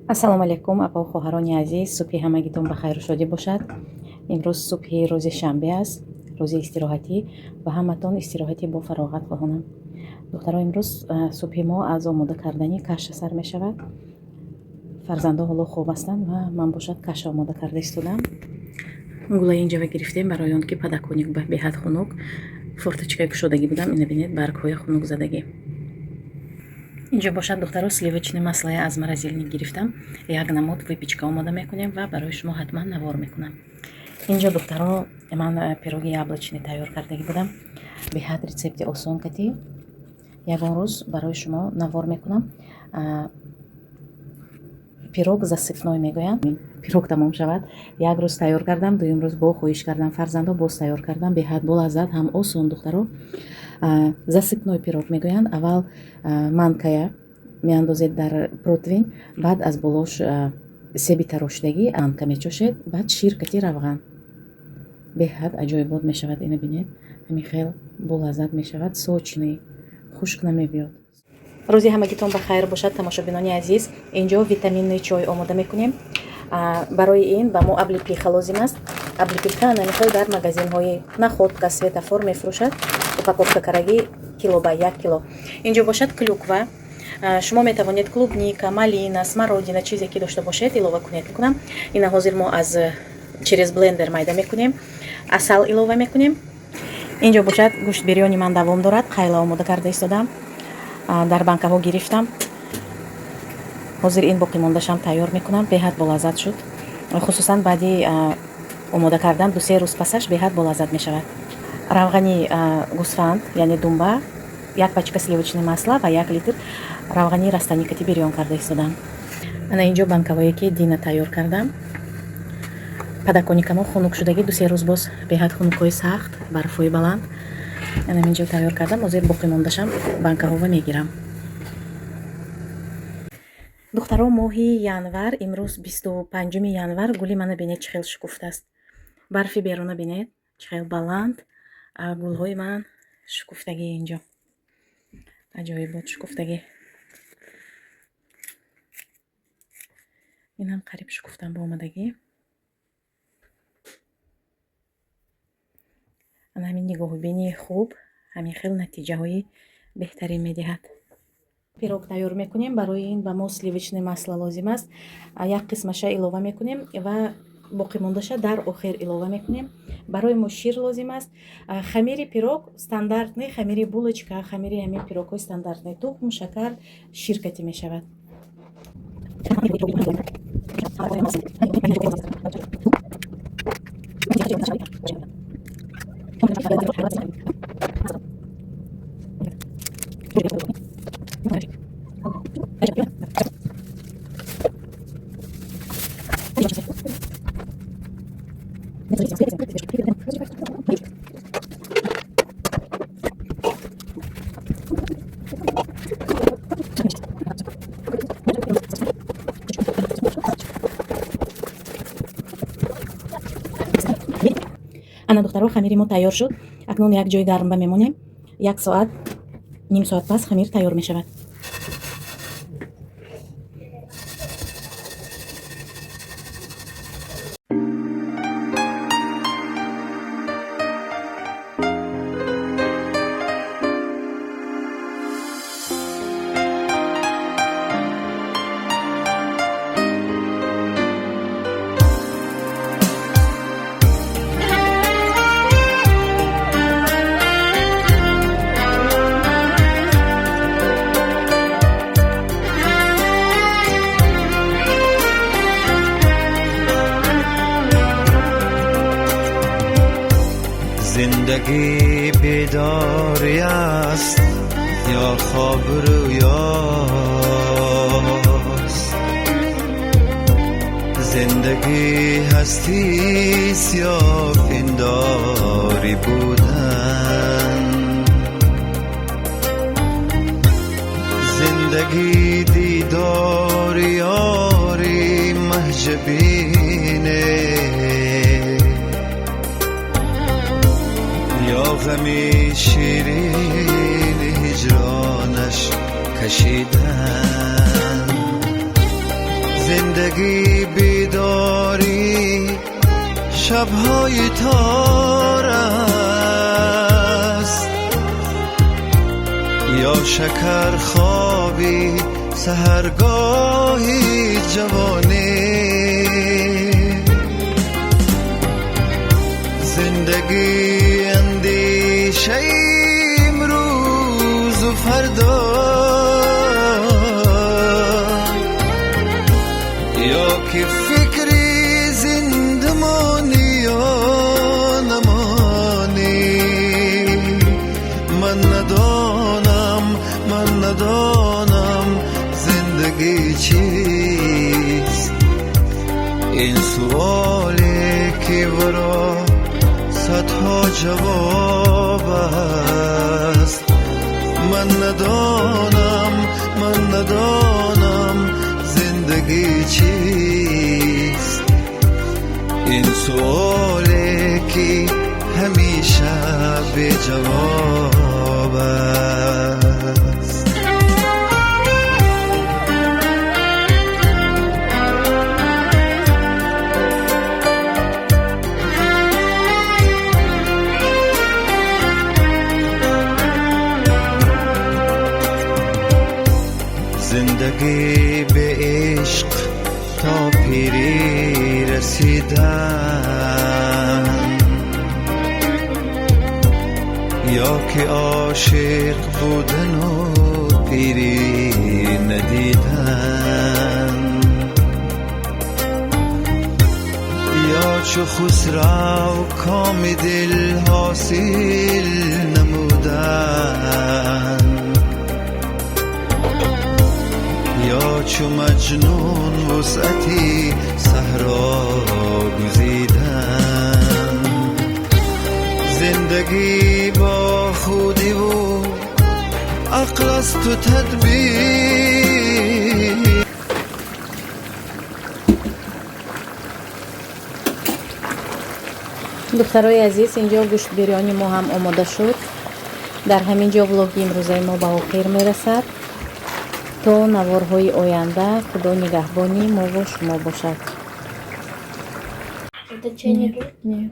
ассалому алайкум апа хоҳарони азиз, субҳи ҳамагитон ба хайру шодӣ бошад. имрӯз субҳи рӯзи шанбе аст, рӯзи истироҳатӣ ва ҳаматон истироҳати бо фароғат хоҳонам. духтаро, имрӯз субҳи мо аз омода кардани каша сар мешавад. фарзандо ҳоло хоб ҳастанд ва ман бошад каша омода карда истодам. гулаи инҷава гирифтем барои он ки падакони беҳад хунук, форточкаи кушодагӣ будам, ина бинед баргҳои хунук задагӣ. инҷо бошад духтаро, сливочный маслоя аз морозилник гирифтам. як намуд выпечка омода мекунем ва барои шумо ҳатман навор мекунам. инҷо духтаро, ман пироги яблочный тайёр кардагӣ будам. беҳад рецепти осон кати. ягон рӯз барои шумо навор мекунам. пирог засыпной мегӯянд. пирог тамом шавад, як рӯз тайёр кардам, дуюм рӯз бо хоҳиш кардам фарзандо, боз тайёр кардам. беҳад болаззат, ҳам осон духтаро. засыпной пирог мегӯянд. аввал манкая меандозед дар противень, баъд аз болош себи тарошидагӣ манка мечошед, баъд ширкати равған. беҳад аҷоибот мешавад. ина бинед, ҳамин хел болаззат мешавад, сочный, хушк намебиёд. рӯзи ҳамагитон ба хайр бошад тамошобинони азиз. инҷо витаминный чой омода мекунем. барои ин ба мо аблипиха лозим аст. аблипиха намихел дар магазинҳои находка, светофор мефурӯшад. упаковка карагӣ кило ба 1 кило. инҷо бошад клюква. шумо метавонед клубника, малина, смородина, чизе ки дошта бошед илова кунед. мекунам. ина ҳозир мо аз через блендер майда мекунем. асал илова мекунем. инҷо бошад гӯшт бирёни ман давом дорад. қайла омода карда истодам. дар банкаҳо гирифтам. ҳозир ин боқӣ мондашам тайёр мекунам. беҳад болаззат шуд. хусусан баъди омода кардан 2-3 рӯз пасаш беҳад болаззат мешавад. равғани гӯсфанд, яъне думба, 1 пачка сливочный масла ва 1 литр равғани растани кати бирён карда истодам. ана инҷо банкавое ки дина тайёр кардам. падаконикамо хунук шудагӣ 2-3 рӯз боз беҳад хунукҳои сахт, барфҳои баланд. ана инҷо тайёр кардам. ҳозир боқӣ мондашам банкаҳова мегирам. духтаро, моҳи январ, имрӯз 25 январ, гули мана бинед чӣ хел шукуфтааст. барфи беруна бинед чӣ хел баланд, гулҳои ман шукуфтагӣ инҷо. аҷоибот шукуфтагӣ. инам қариб шукуфтам ба омадагӣ. ана ҳамин нигоҳубини хуб ҳамин хел натиҷаҳои беҳтарин медиҳад. пирог тайёр мекунем. барои ин ба мо сливочный масло лозим аст. як қисмаша илова мекунем ва боқӣ мондаша дар охир илова мекунем. барои мо шир лозим аст. хамири пирог стандартный, хамири булочка, хамири ҳамин пирогҳои стандартный, тухм, шакар, ширкати мешавад. ана духтаро, хамири мо тайёр шуд. акнун як ҷои гарм ба мемонем. 1 соат, ним соат пас хамир тайёр мешавад. زندگی بیداری است یا خواب رویاست، زندگی هستی است یا پنداری بودن، زندگی دیدار یاری محجبینه یا غمی شیرین هجرانش کشیدن. زندگی بیداری شبهای تار است، یا شکر خوابی سحرگاهی جوانی. زندگی اندیشه امروز و فردا، یا که فکری زندمانی یا نمانی. من ندانم زندگی چیست، این سوالی که ورا صدها جواب است. من ندانم زندگی چیست، این سوالی که همیشه به جواب است. زندگی به عشق تا پیری رسیدن، یا که عاشق بودن و پیری ندیدن، یا چو خسرو کام دل حاصل نمودن، یا چو مجنون وسعتی صحرا گزیدن. زندگی با خودی و عقل است و تدبیر. دخترای عزیز، اینجا گوشت بریانی ما هم آماده شد. در همین جا влоги امروزی ما به آخر میرسد. تا نوارهای آینده خدا نگهبانی ما و شما باشد. Это чайник? Не.